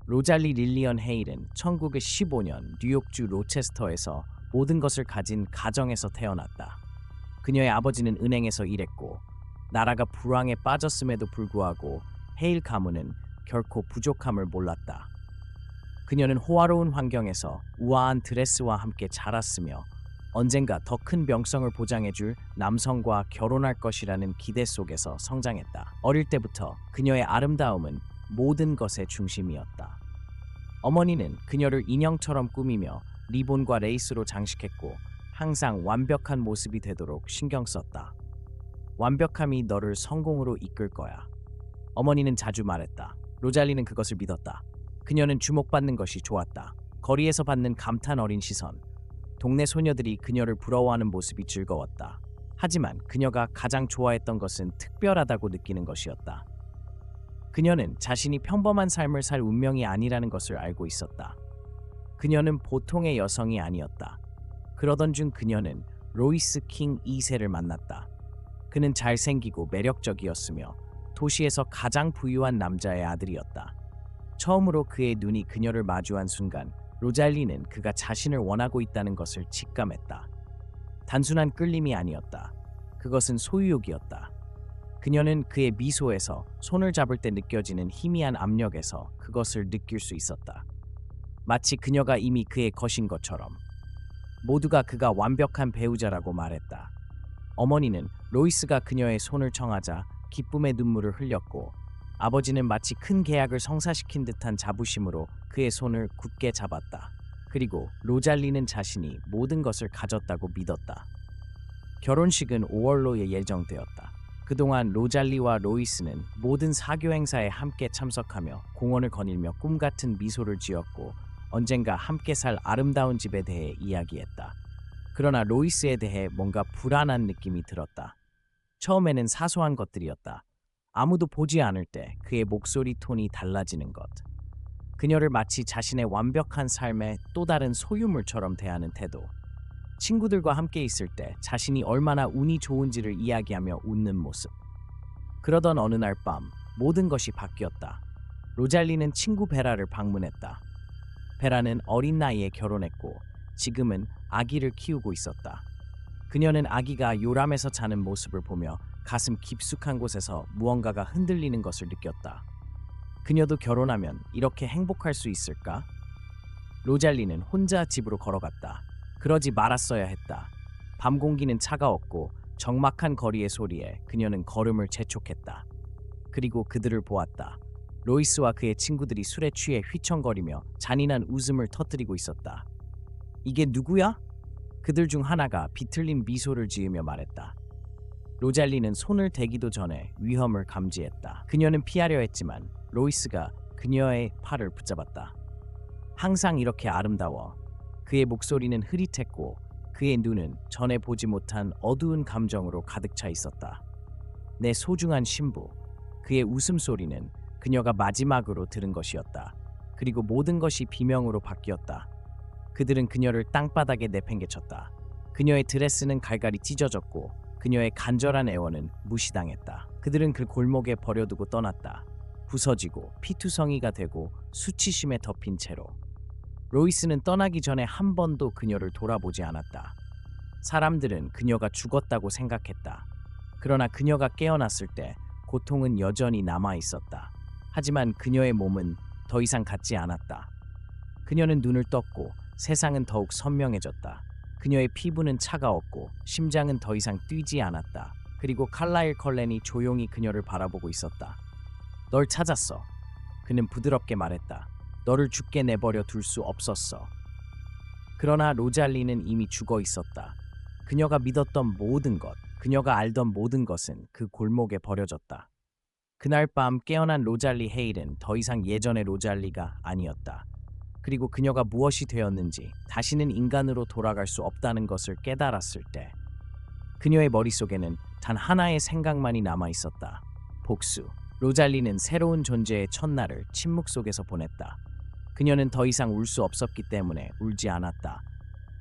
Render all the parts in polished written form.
로잘리 릴리언 헤일은 1915년 뉴욕주 로체스터에서 모든 것을 가진 가정에서 태어났다. 그녀의 아버지는 은행에서 일했고 나라가 불황에 빠졌음에도 불구하고 헤일 가문은 결코 부족함을 몰랐다. 그녀는 호화로운 환경에서 우아한 드레스와 함께 자랐으며 언젠가 더 큰 명성을 보장해줄 남성과 결혼할 것이라는 기대 속에서 성장했다. 어릴 때부터 그녀의 아름다움은 모든 것의 중심이었다. 어머니는 그녀를 인형처럼 꾸미며 리본과 레이스로 장식했고 항상 완벽한 모습이 되도록 신경 썼다. 완벽함이 너를 성공으로 이끌 거야. 어머니는 자주 말했다. 로잘리는 그것을 믿었다. 그녀는 주목받는 것이 좋았다. 거리에서 받는 감탄 어린 시선, 동네 소녀들이 그녀를 부러워하는 모습이 즐거웠다. 하지만 그녀가 가장 좋아했던 것은 특별하다고 느끼는 것이었다. 그녀는 자신이 평범한 삶을 살 운명이 아니라는 것을 알고 있었다. 그녀는 보통의 여성이 아니었다. 그러던 중 그녀는 로이스 킹 2세를 만났다. 그는 잘생기고 매력적이었으며 도시에서 가장 부유한 남자의 아들이었다. 처음으로 그의 눈이 그녀를 마주한 순간 로잘리는 그가 자신을 원하고 있다는 것을 직감했다. 단순한 끌림이 아니었다. 그것은 소유욕이었다. 그녀는 그의 미소에서, 손을 잡을 때 느껴지는 희미한 압력에서 그것을 느낄 수 있었다. 마치 그녀가 이미 그의 것인 것처럼. 모두가 그가 완벽한 배우자라고 말했다. 어머니는 로이스가 그녀의 손을 청하자 기쁨의 눈물을 흘렸고 아버지는 마치 큰 계약을 성사시킨 듯한 자부심으로 그의 손을 굳게 잡았다. 그리고 로잘리는 자신이 모든 것을 가졌다고 믿었다. 결혼식은 5월로 예정되었다. 그동안 로잘리와 로이스는 모든 사교 행사에 함께 참석하며 공원을 거닐며 꿈같은 미소를 지었고 언젠가 함께 살 아름다운 집에 대해 이야기했다. 그러나 로이스에 대해 뭔가 불안한 느낌이 들었다. 처음에는 사소한 것들이었다. 아무도 보지 않을 때 그의 목소리 톤이 달라지는 것. 그녀를 마치 자신의 완벽한 삶의 또 다른 소유물처럼 대하는 태도. 친구들과 함께 있을 때 자신이 얼마나 운이 좋은지를 이야기하며 웃는 모습. 그러던 어느 날 밤 모든 것이 바뀌었다. 로잘리는 친구 베라를 방문했다. 베라는 어린 나이에 결혼했고 지금은 아기를 키우고 있었다. 그녀는 아기가 요람에서 자는 모습을 보며 가슴 깊숙한 곳에서 무언가가 흔들리는 것을 느꼈다. 그녀도 결혼하면 이렇게 행복할 수 있을까? 로잘리는 혼자 집으로 걸어갔다. 그러지 말았어야 했다. 밤 공기는 차가웠고 적막한 거리의 소리에 그녀는 걸음을 재촉했다. 그리고 그들을 보았다. 로이스와 그의 친구들이 술에 취해 휘청거리며 잔인한 웃음을 터뜨리고 있었다. 이게 누구야? 그들 중 하나가 비틀린 미소를 지으며 말했다. 로잘리는 손을 대기도 전에 위험을 감지했다. 그녀는 피하려 했지만 로이스가 그녀의 팔을 붙잡았다. 항상 이렇게 아름다워. 그의 목소리는 흐릿했고 그의 눈은 전에 보지 못한 어두운 감정으로 가득 차 있었다. 내 소중한 신부. 그의 웃음소리는 그녀가 마지막으로 들은 것이었다. 그리고 모든 것이 비명으로 바뀌었다. 그들은 그녀를 땅바닥에 내팽개쳤다. 그녀의 드레스는 갈갈이 찢어졌고 그녀의 간절한 애원은 무시당했다. 그들은 그 골목에 버려두고 떠났다. 부서지고 피투성이가 되고 수치심에 덮인 채로. 로이스는 떠나기 전에 한 번도 그녀를 돌아보지 않았다. 사람들은 그녀가 죽었다고 생각했다. 그러나 그녀가 깨어났을 때 고통은 여전히 남아 있었다. 하지만 그녀의 몸은 더 이상 같지 않았다. 그녀는 눈을 떴고 세상은 더욱 선명해졌다. 그녀의 피부는 차가웠고 심장은 더 이상 뛰지 않았다. 그리고 칼라일 컬렌이 조용히 그녀를 바라보고 있었다. 널 찾았어. 그는 부드럽게 말했다. 너를 죽게 내버려 둘 수 없었어. 그러나 로잘리는 이미 죽어 있었다. 그녀가 믿었던 모든 것, 그녀가 알던 모든 것은 그 골목에 버려졌다. 그날 밤 깨어난 로잘리 헤일은 더 이상 예전의 로잘리가 아니었다. 그리고 그녀가 무엇이 되었는지 다시는 인간으로 돌아갈 수 없다는 것을 깨달았을 때 그녀의 머릿속에는 단 하나의 생각만이 남아 있었다. 복수. 로잘리는 새로운 존재의 첫날을 침묵 속에서 보냈다. 그녀는 더 이상 울 수 없었기 때문에 울지 않았다.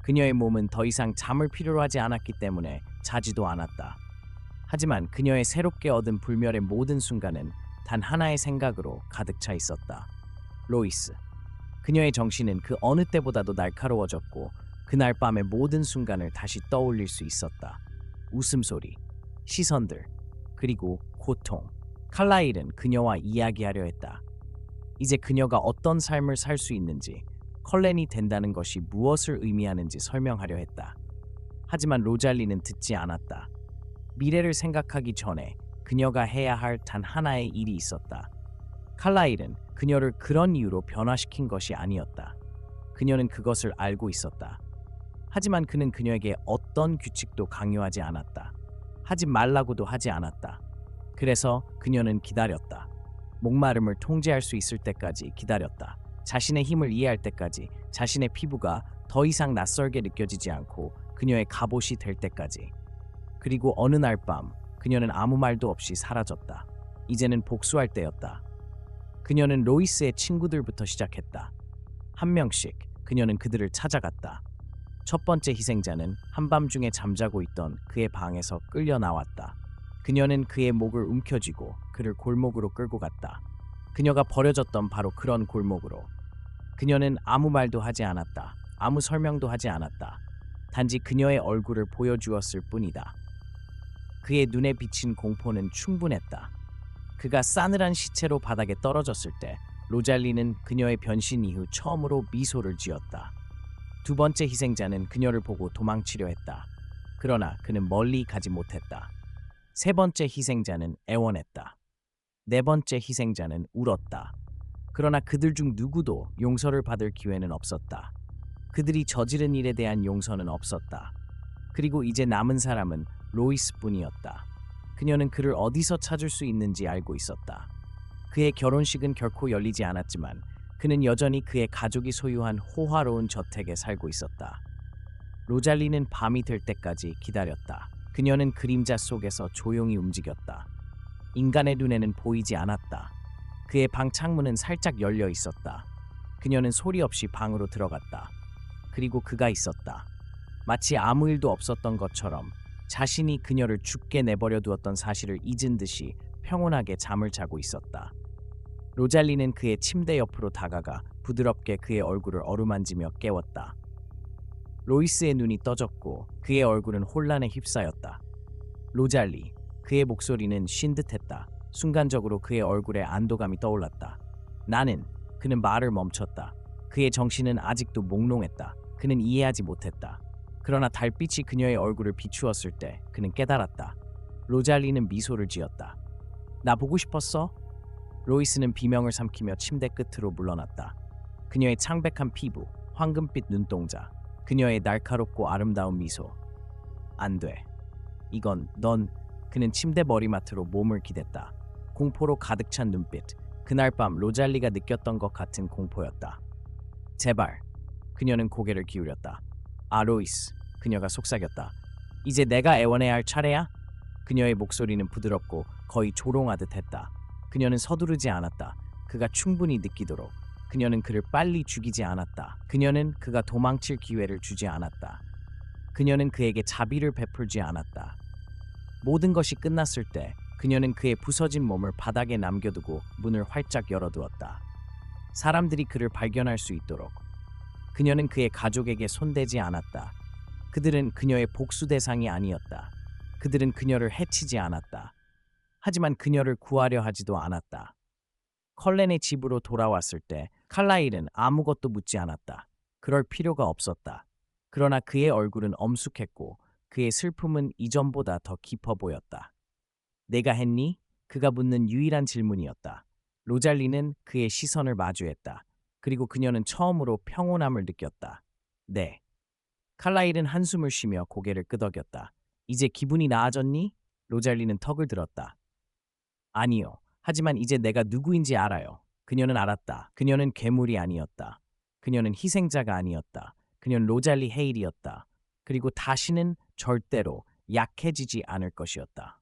그녀의 몸은 더 이상 잠을 필요로 하지 않았기 때문에 자지도 않았다. 하지만 그녀의 새롭게 얻은 불멸의 모든 순간은 단 하나의 생각으로 가득 차 있었다. 로이스. 그녀의 정신은 그 어느 때보다도 날카로워졌고 그날 밤의 모든 순간을 다시 떠올릴 수 있었다. 웃음소리, 시선들, 그리고 고통. 칼라일은 그녀와 이야기하려 했다. 이제 그녀가 어떤 삶을 살 수 있는지, 컬렌이 된다는 것이 무엇을 의미하는지 설명하려 했다. 하지만 로잘리는 듣지 않았다. 미래를 생각하기 전에 그녀가 해야 할 단 하나의 일이 있었다. 칼라일은 그녀를 그런 이유로 변화시킨 것이 아니었다. 그녀는 그것을 알고 있었다. 하지만 그는 그녀에게 어떤 규칙도 강요하지 않았다. 하지 말라고도 하지 않았다. 그래서 그녀는 기다렸다. 목마름을 통제할 수 있을 때까지 기다렸다. 자신의 힘을 이해할 때까지, 자신의 피부가 더 이상 낯설게 느껴지지 않고 그녀의 갑옷이 될 때까지. 그리고 어느 날 밤 그녀는 아무 말도 없이 사라졌다. 이제는 복수할 때였다. 그녀는 로이스의 친구들부터 시작했다. 한 명씩 그녀는 그들을 찾아갔다. 첫 번째 희생자는 한밤중에 잠자고 있던 그의 방에서 끌려 나왔다. 그녀는 그의 목을 움켜쥐고 그를 골목으로 끌고 갔다. 그녀가 버려졌던 바로 그런 골목으로. 그녀는 아무 말도 하지 않았다. 아무 설명도 하지 않았다. 단지 그녀의 얼굴을 보여주었을 뿐이다. 그의 눈에 비친 공포는 충분했다. 그가 싸늘한 시체로 바닥에 떨어졌을 때 로잘리는 그녀의 변신 이후 처음으로 미소를 지었다. 두 번째 희생자는 그녀를 보고 도망치려 했다. 그러나 그는 멀리 가지 못했다. 세 번째 희생자는 애원했다. 네 번째 희생자는 울었다. 그러나 그들 중 누구도 용서를 받을 기회는 없었다. 그들이 저지른 일에 대한 용서는 없었다. 그리고 이제 남은 사람은 로이스뿐이었다. 그녀는 그를 어디서 찾을 수 있는지 알고 있었다. 그의 결혼식은 결코 열리지 않았지만 그는 여전히 그의 가족이 소유한 호화로운 저택에 살고 있었다. 로잘리는 밤이 될 때까지 기다렸다. 그녀는 그림자 속에서 조용히 움직였다. 인간의 눈에는 보이지 않았다. 그의 방 창문은 살짝 열려 있었다. 그녀는 소리 없이 방으로 들어갔다. 그리고 그가 있었다. 마치 아무 일도 없었던 것처럼 자신이 그녀를 죽게 내버려 두었던 사실을 잊은 듯이 평온하게 잠을 자고 있었다. 로잘리는 그의 침대 옆으로 다가가 부드럽게 그의 얼굴을 어루만지며 깨웠다. 로이스의 눈이 떠졌고 그의 얼굴은 혼란에 휩싸였다. 로잘리, 그의 목소리는 쉰 듯했다. 순간적으로 그의 얼굴에 안도감이 떠올랐다. 그는 말을 멈췄다. 그의 정신은 아직도 몽롱했다. 그는 이해하지 못했다. 그러나 달빛이 그녀의 얼굴을 비추었을 때 그는 깨달았다. 로잘리는 미소를 지었다. 나 보고 싶었어? 로이스는 비명을 삼키며 침대 끝으로 물러났다. 그녀의 창백한 피부, 황금빛 눈동자, 그녀의 날카롭고 아름다운 미소. 안 돼. 그는 침대 머리맡으로 몸을 기댔다. 공포로 가득 찬 눈빛. 그날 밤 로잘리가 느꼈던 것 같은 공포였다. 제발. 그녀는 고개를 기울였다. 아, 로이스. 그녀가 속삭였다. 이제 내가 애원해야 할 차례야? 그녀의 목소리는 부드럽고 거의 조롱하듯 했다. 그녀는 서두르지 않았다. 그가 충분히 느끼도록. 그녀는 그를 빨리 죽이지 않았다. 그녀는 그가 도망칠 기회를 주지 않았다. 그녀는 그에게 자비를 베풀지 않았다. 모든 것이 끝났을 때 그녀는 그의 부서진 몸을 바닥에 남겨두고 문을 활짝 열어두었다. 사람들이 그를 발견할 수 있도록. 그녀는 그의 가족에게 손대지 않았다. 그들은 그녀의 복수 대상이 아니었다. 그들은 그녀를 해치지 않았다. 하지만 그녀를 구하려 하지도 않았다. 컬렌의 집으로 돌아왔을 때 칼라일은 아무것도 묻지 않았다. 그럴 필요가 없었다. 그러나 그의 얼굴은 엄숙했고 그의 슬픔은 이전보다 더 깊어 보였다. 내가 했니? 그가 묻는 유일한 질문이었다. 로잘리는 그의 시선을 마주했다. 그리고 그녀는 처음으로 평온함을 느꼈다. 네. 칼라일은 한숨을 쉬며 고개를 끄덕였다. 이제 기분이 나아졌니? 로잘리는 턱을 들었다. 아니요. 하지만 이제 내가 누구인지 알아요. 그녀는 알았다. 그녀는 괴물이 아니었다. 그녀는 희생자가 아니었다. 그녀는 로잘리 헤일이었다. 그리고 다시는 절대로 약해지지 않을 것이었다.